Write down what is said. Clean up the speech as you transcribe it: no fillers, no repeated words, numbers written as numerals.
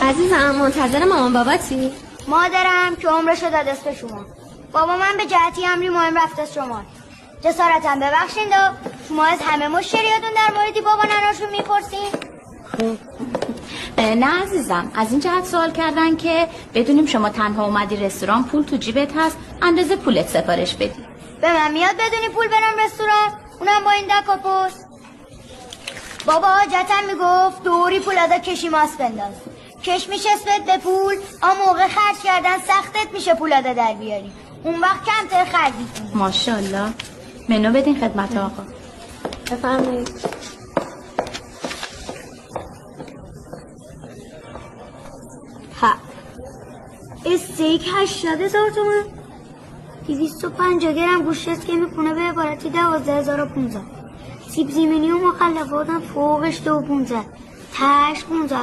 عزیزم منتظر مامان باباتی؟ مادرم که عمرشو داد است به شما. بابا من به جهتی امری مهم رفت از شما. جسارتم ببخشید و شما از همه مشتریاتون در موردی بابا نناشون میپرسین؟ نه عزیزم، از این جهت سوال کردن که بدونیم شما تنها اومدی رستوران، پول تو جیبت هست، اندازه پولت سفارش بدی. به من میاد بدونی پول برم رستوران؟ اونم با این دک و پست. بابا حاجتم میگفت دوری پول ادا کشی ماست بنداز. کش میشسبت به پول، موقع خرج کردن سختت میشه پول ادا در بیاری. اون وقت کمتر خرج میکنی. ماشاءالله. منو بدین خدمت آقا. بفرمایید. استیک 80,000 تومان، 250 گرم گوشت که میکنه به عبارتی 12,015. سیب زمینی و مخلفاتم فوقش 2,15. تاش 15.